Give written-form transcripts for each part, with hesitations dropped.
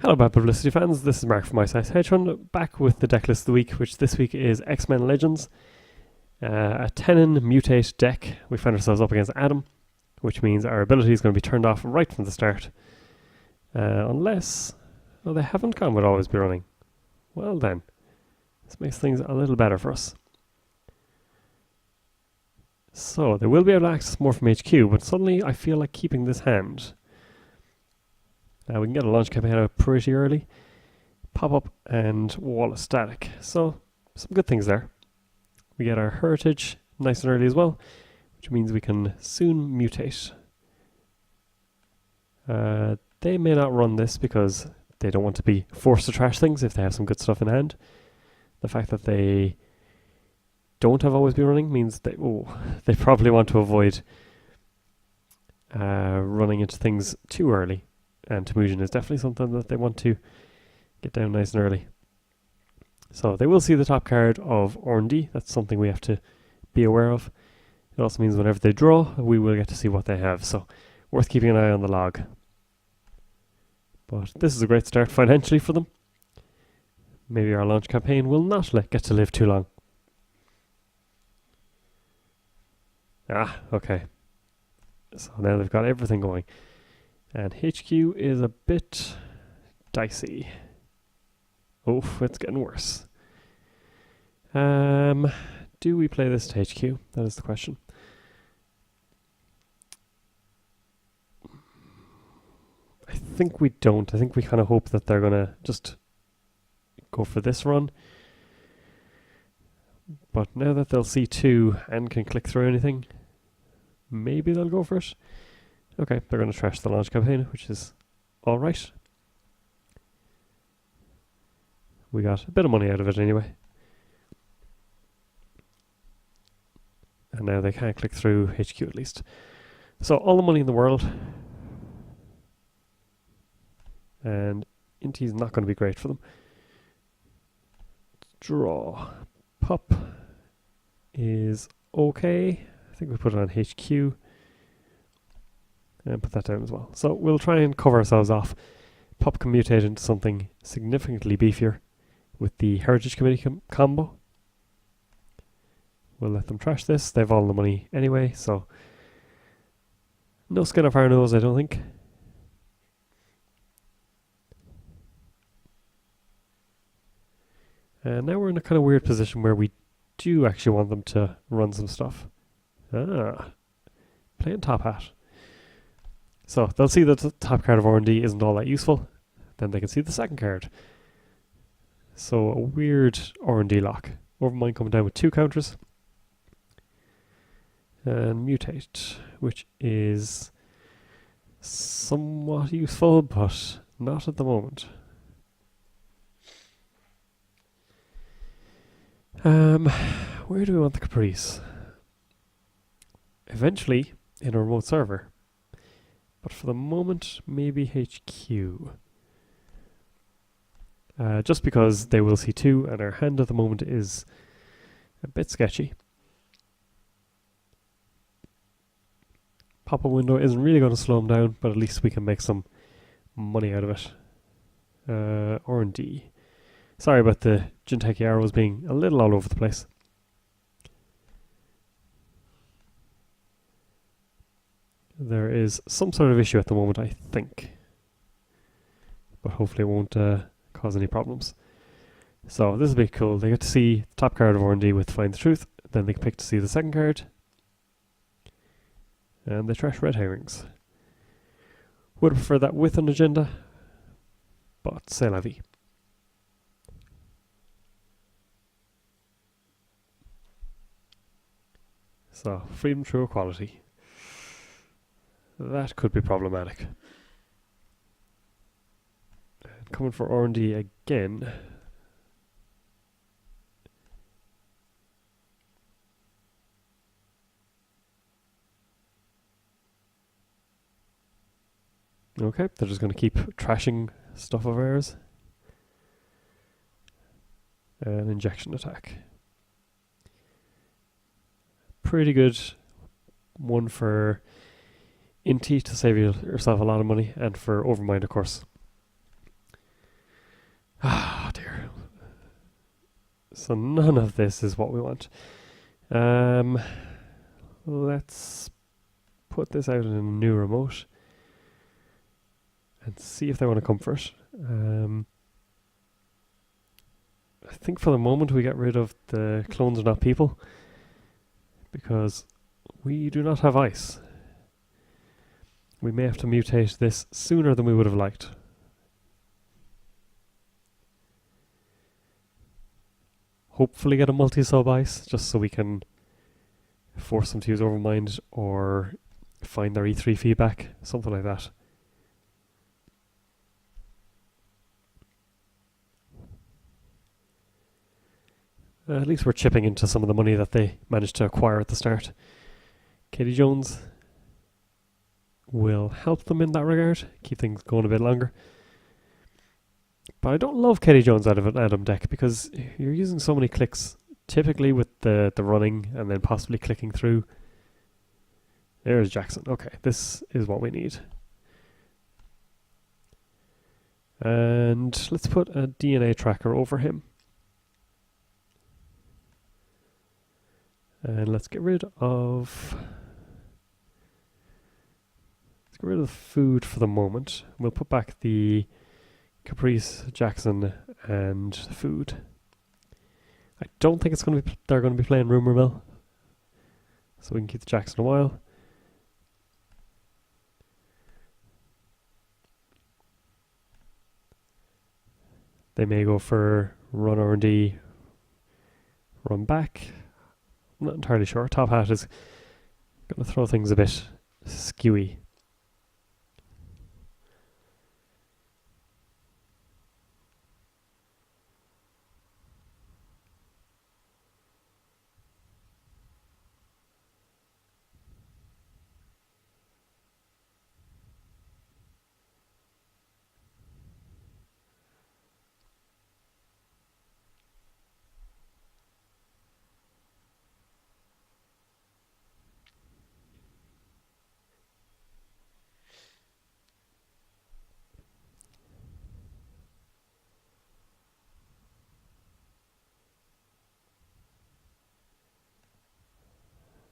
Hello, bad publicity fans. This is Mark from My Size Hedgehog, back with the deck list of the week, which this week is X-Men Legends, a Tenon Mutate deck. We find ourselves up against Adam, which means our ability is going to be turned off right from the start. Unless... well, they haven't gone with always be running. Well then, this makes things a little better for us. So, they will be able to access more from HQ, but suddenly I feel like keeping this hand. We can get a launch campaign out pretty early. Pop up and wall of static. So, some good things there. We get our heritage nice and early as well, which means we can soon mutate. They may not run this because they don't want to be forced to trash things if they have some good stuff in hand. The fact that they don't have always be running means they probably want to avoid running into things too early. And Temujian is definitely something that they want to get down nice and early. So they will see the top card of R&D. That's something we have to be aware of. It also means whenever they draw, we will get to see what they have. So worth keeping an eye on the log. But this is a great start financially for them. Maybe our launch campaign will not get to live too long. Okay. So now they've got everything going. And HQ is a bit dicey. Oh, it's getting worse. Do we play this to HQ? That is the question. I think we don't. I think we kind of hope that they're going to just go for this run. But now that they'll see 2 and can click through anything, maybe they'll go for it. Okay, they're going to trash the launch campaign, which is alright. We got a bit of money out of it anyway. And now they can't click through HQ at least. So all the money in the world. And Inti is not going to be great for them. Draw. Pop is okay. I think we put it on HQ. And put that down as well. So we'll try and cover ourselves off. Pop can mutate into something significantly beefier with the Heritage Committee combo. We'll let them trash this. They have all the money anyway, so no skin off our nose, I don't think. And now we're in a kind of weird position where we do actually want them to run some stuff. Playing top hat. So they'll see that the top card of R&D isn't all that useful. Then they can see the second card. So a weird R&D lock. Overmind coming down with 2 counters. And mutate, which is somewhat useful, but not at the moment. Where do we want the Caprice? Eventually, in a remote server. But for the moment, maybe HQ. Just because they will see 2 and our hand at the moment is a bit sketchy. Pop-up window isn't really going to slow them down, but at least we can make some money out of it. R&D. Sorry about the Jinteki arrows being a little all over the place. There is some sort of issue at the moment, I think. But hopefully it won't cause any problems. So this will be cool. They get to see the top card of R&D with Find the Truth. Then they can pick to see the second card. And they trash red herrings. Would prefer that with an agenda. But c'est la vie. So, freedom through equality. That could be problematic. And coming for R&D again. Okay, they're just going to keep trashing stuff of ours. An injection attack. Pretty good one for Inti to save yourself a lot of money, and for Overmind, of course. So none of this is what we want. Let's put this out in a new remote and see if they want to come for it. I think for the moment we get rid of the clones are not people, because we do not have ice. We may have to mutate this sooner than we would have liked. Hopefully get a multi-sub ice, just so we can force them to use Overmind or find their E3 feedback, something like that. At least we're chipping into some of the money that they managed to acquire at the start. Katie Jones will help them in that regard, keep things going a bit longer. But I don't love Katie Jones out of an Adam deck, because you're using so many clicks, typically with the running and then possibly clicking through. There's Jackson. Okay, this is what we need. And let's put a DNA tracker over him. And let's get rid of the food for the moment. We'll put back the Caprice, Jackson, and the food. I don't think it's going to be they're going to be playing Rumor Mill, so we can keep the Jackson a while. They may go for run R&D, run back. I'm not entirely sure. Top Hat is going to throw things a bit skewy.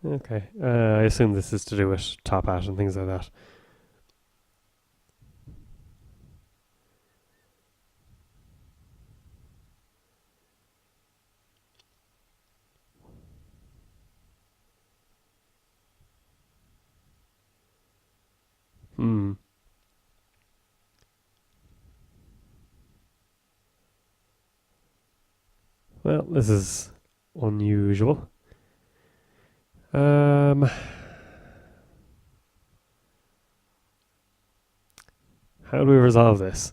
Okay, I assume this is to do with Top Hat and things like that. Well, this is unusual. How do we resolve this?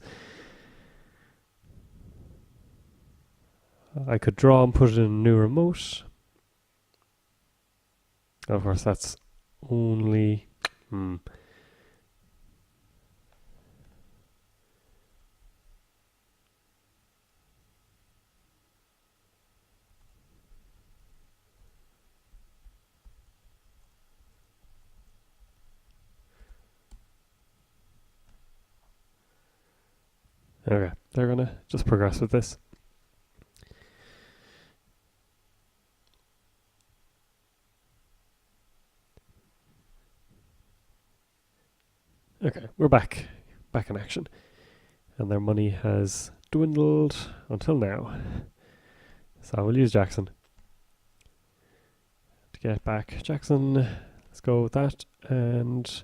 I could draw and put it in a new remote. Of course, that's only... Okay, they're gonna just progress with this. Okay, we're back in action. And their money has dwindled until now. So we'll use Jackson to get back. Jackson, let's go with that. And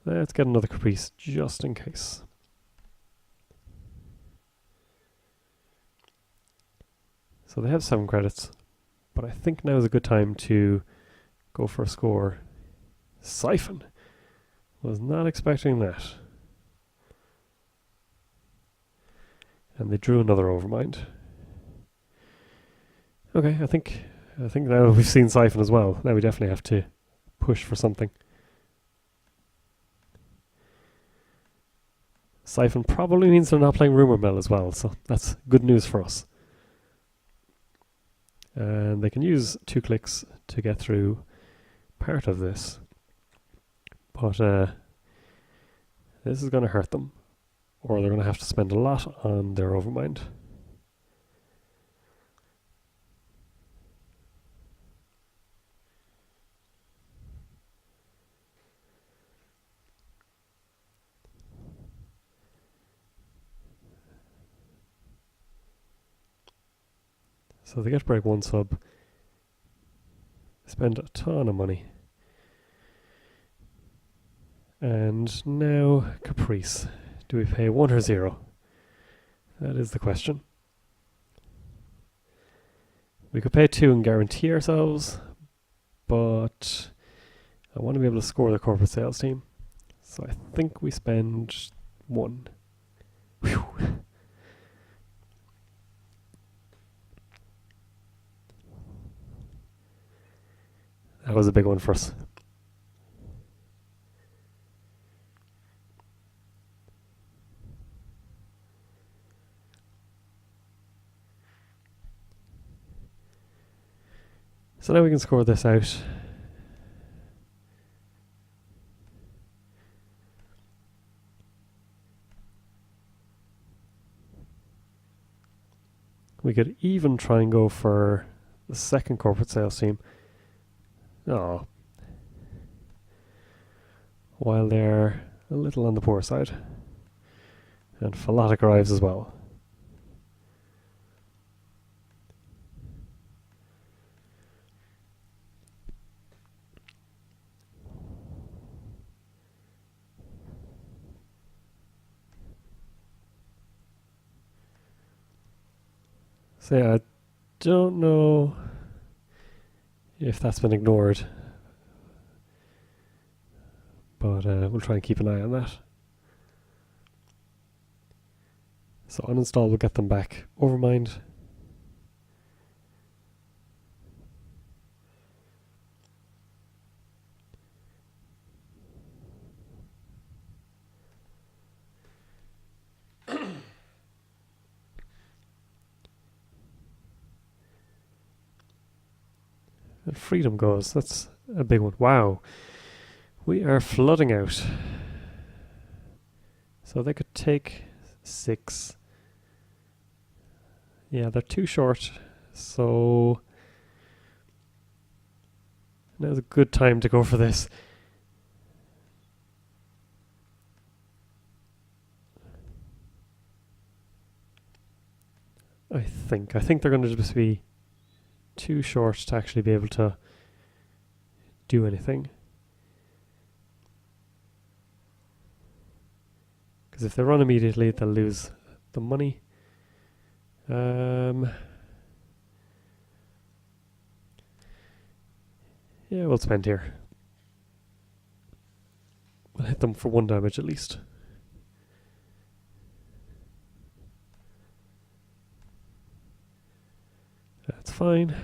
let's get another Caprice just in case. So they have 7 credits, but I think now is a good time to go for a score. Siphon. Was not expecting that. And they drew another Overmind. Okay, I think now we've seen Siphon as well. Now we definitely have to push for something. Siphon probably means they're not playing Rumor Mill as well, so that's good news for us. And they can use 2 clicks to get through part of this. But this is going to hurt them, or they're going to have to spend a lot on their Overmind. So they get to break one sub, spend a ton of money. And now Caprice. Do we pay 1 or 0? That is the question. We could pay 2 and guarantee ourselves, but I want to be able to score the corporate sales team. So I think we spend 1. Whew. That was a big one for us. So now we can score this out. We could even try and go for the second corporate sales team. Oh. While they're a little on the poor side. And Philotic arrives as well. So yeah, I don't know if that's been ignored, but we'll try and keep an eye on that. So uninstall will get them back. Overmind. And freedom goes. That's a big one. Wow. We are flooding out. So they could take 6. Yeah, they're too short. So now's a good time to go for this. I think they're going to just be too short to actually be able to do anything. Because if they run immediately, they'll lose the money. Yeah, we'll spend here. We'll hit them for 1 damage at least. That's fine.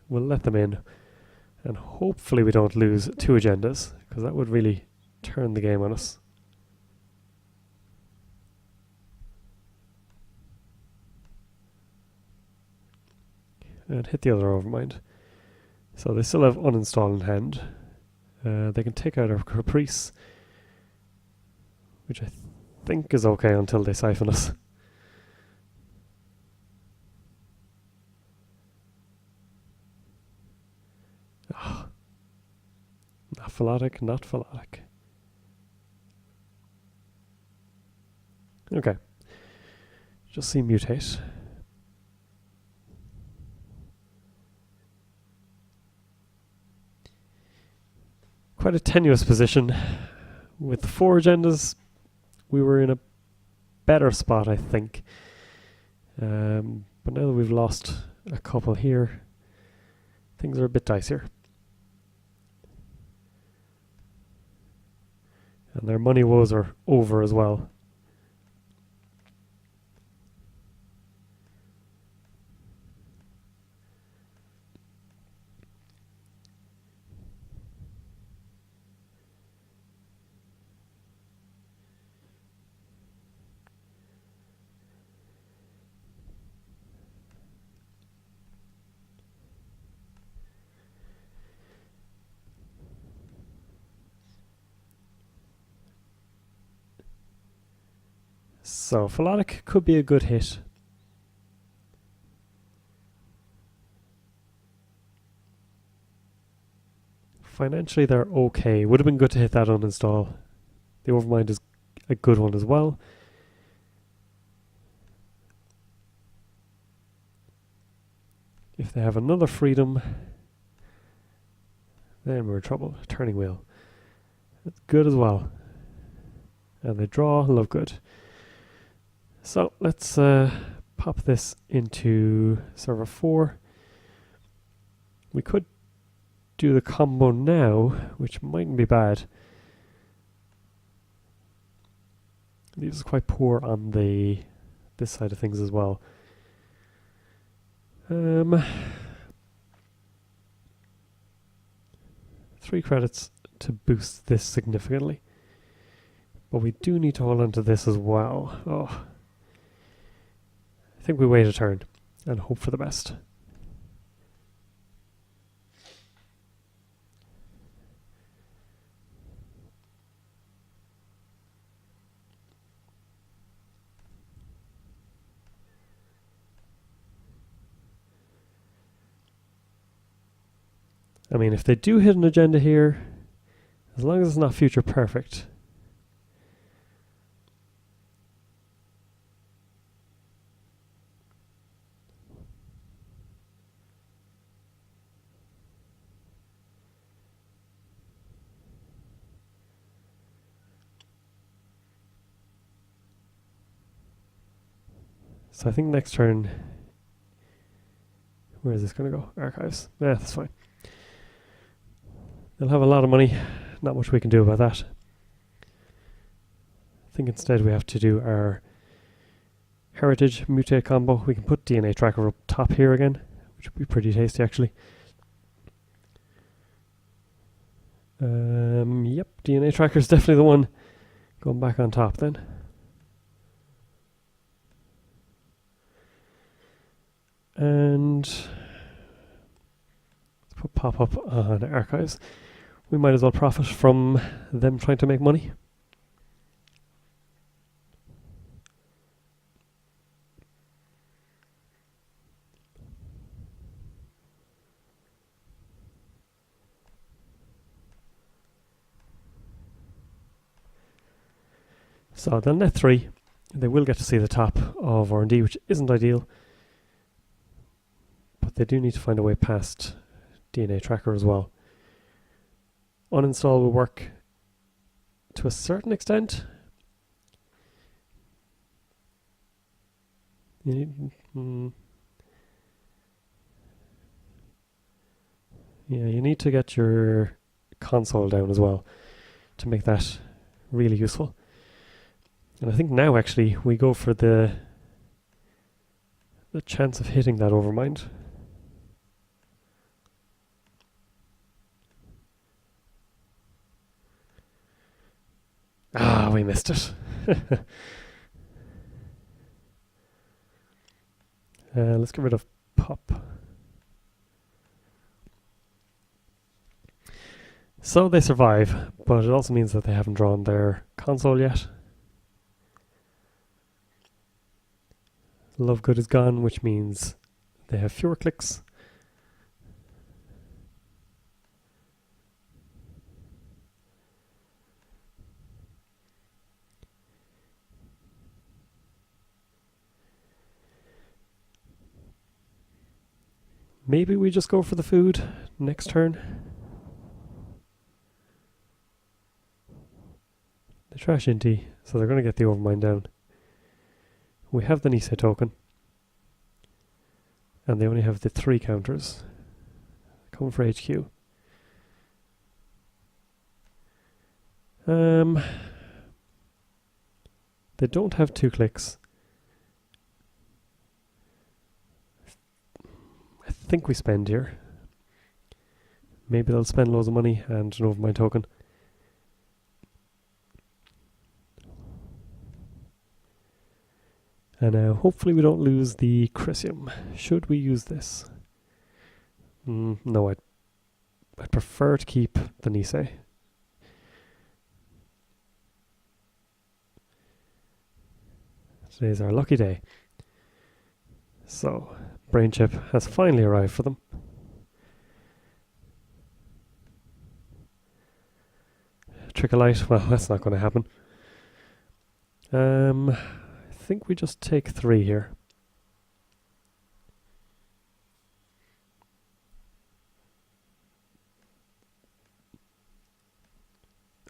We'll let them in. And hopefully we don't lose 2 agendas, because that would really turn the game on us. And hit the other Overmind. So they still have uninstall in hand. They can take out our Caprice, which I think is okay until they siphon us. Oh. Not Philotic, not Philotic. Okay. Just see mutate. Quite a tenuous position. With 4 agendas, we were in a better spot, I think. But now that we've lost a couple here, things are a bit dicier. And their money woes are over as well. So Philotic could be a good hit. Financially they're okay. Would have been good to hit that uninstall. The Overmind is a good one as well. If they have another freedom, then we're in trouble. Turning wheel. That's good as well. And they draw, love good. So let's pop this into server 4. We could do the combo now, which mightn't be bad. Leaves us quite poor on this side of things as well. 3 credits to boost this significantly. But we do need to hold on to this as well. Oh. I think we wait a turn and hope for the best. I mean, if they do hit an agenda here, as long as it's not future perfect. So I think next turn, where is this going to go? Archives. Yeah, that's fine. They'll have a lot of money. Not much we can do about that. I think instead we have to do our heritage mutate combo. We can put DNA tracker up top here again, which would be pretty tasty actually. Yep, DNA tracker is definitely the one going back on top then. And let's put pop-up on archives. We might as well profit from them trying to make money. So they'll net 3. They will get to see the top of R&D, which isn't ideal. But they do need to find a way past DNA tracker as well. Uninstall will work to a certain extent. Yeah, you need to get your console down as well to make that really useful. And I think now actually we go for the chance of hitting that overmind. Ah, we missed it. Let's get rid of pop. So they survive, but it also means that they haven't drawn their console yet. Love good is gone, which means they have fewer clicks. Maybe we just go for the food next turn. The trash empty, so they're going to get the overmind down. We have the Nisei token. And they only have the 3 counters. Coming for HQ. They don't have 2 clicks. I think we spend here. Maybe they'll spend loads of money and an overmind token. And now hopefully we don't lose the Chrysium. Should we use this? No, I'd prefer to keep the Nisei. Today's our lucky day. So, brain chip has finally arrived for them. Trick a light, well, that's not going to happen. I think we just take 3 here.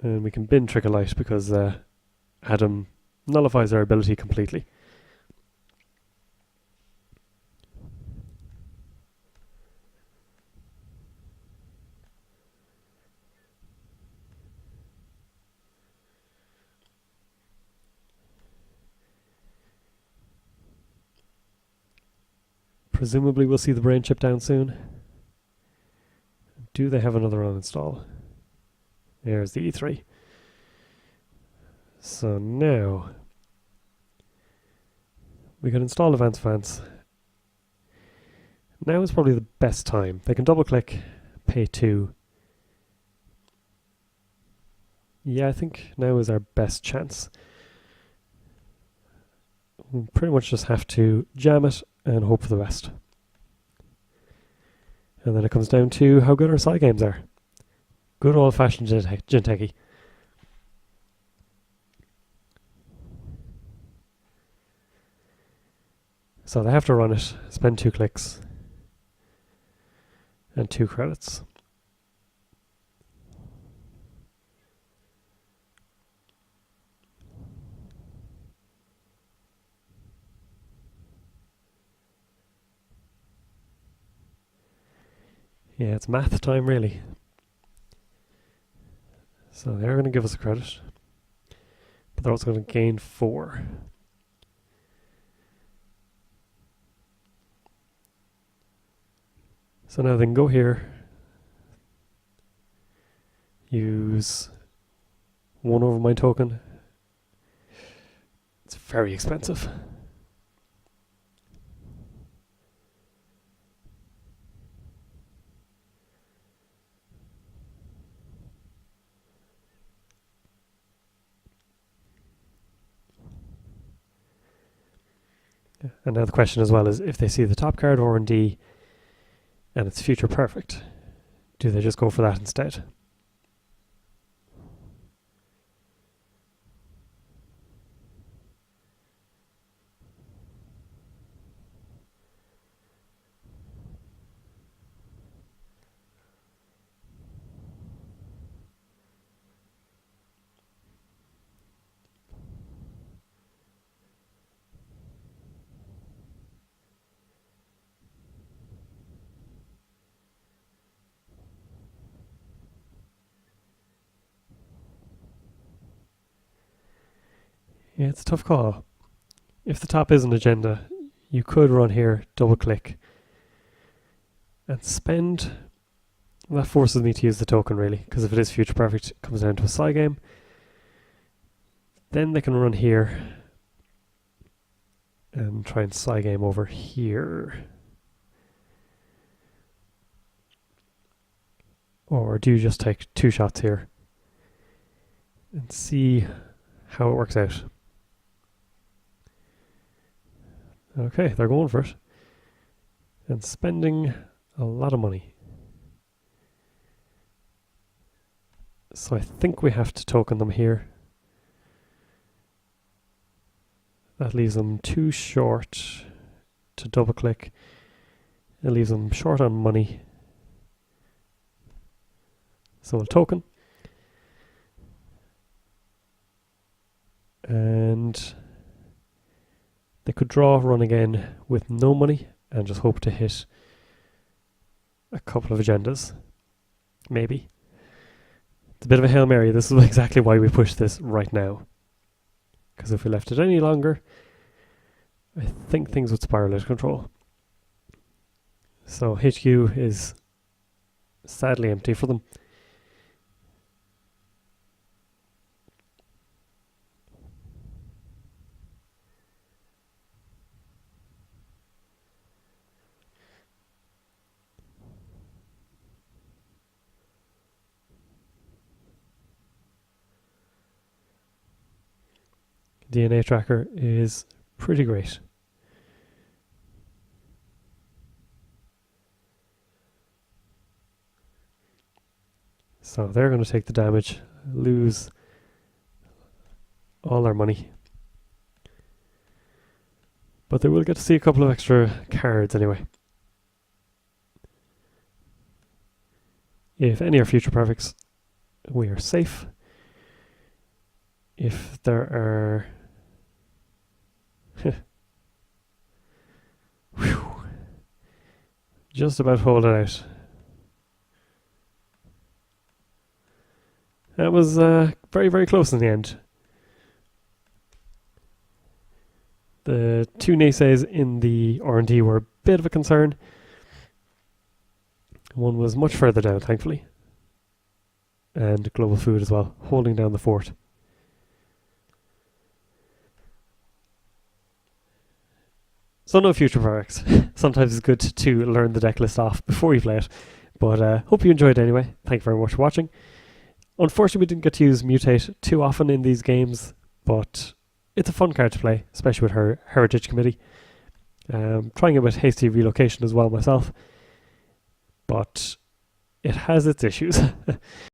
And we can bin Trick of Light because Adam nullifies our ability completely. Presumably we'll see the brain chip down soon. Do they have another uninstall? There's the E3. So now we can install Advanced Advance. Now is probably the best time. They can double click, pay 2. Yeah, I think now is our best chance. We pretty much just have to jam it and hope for the best. And then it comes down to how good our side games are. Good old-fashioned Genteki. So they have to run it, spend 2 clicks, and 2 credits. Yeah, it's math time really. So they're going to give us a credit, but they're also going to gain 4. So now they can go here, use 1 over my token. It's very expensive. And now the question as well is, if they see the top card R&D and it's future perfect, do they just go for that instead? Yeah, it's a tough call. If the top is an agenda, you could run here, double click, and spend. That forces me to use the token really, because if it is future perfect, it comes down to a side game. Then they can run here and try and side game over here. Or do you just take 2 shots here and see how it works out? Okay, they're going for it. And spending a lot of money. So I think we have to token them here. That leaves them too short to double click. It leaves them short on money. So we'll token. And they could draw, run again with no money and just hope to hit a couple of agendas. Maybe. It's a bit of a Hail Mary. This is exactly why we push this right now. Because if we left it any longer, I think things would spiral out of control. So HQ is sadly empty for them. DNA tracker is pretty great. So they're going to take the damage, lose all their money. But they will get to see a couple of extra cards anyway. If any are future perfects, we are safe. if there are... Whew. Just about hold it out. That was very, very close in the end. The two naysays in the R&D were a bit of a concern. One was much further down, thankfully. And Global Food as well, holding down the fort. So no future products. Sometimes it's good to learn the deck list off before you play it. But hope you enjoyed anyway. Thank you very much for watching. Unfortunately, we didn't get to use Mutate too often in these games, but it's a fun card to play, especially with her Heritage Committee. Trying it with Hasty Relocation as well myself, but it has its issues.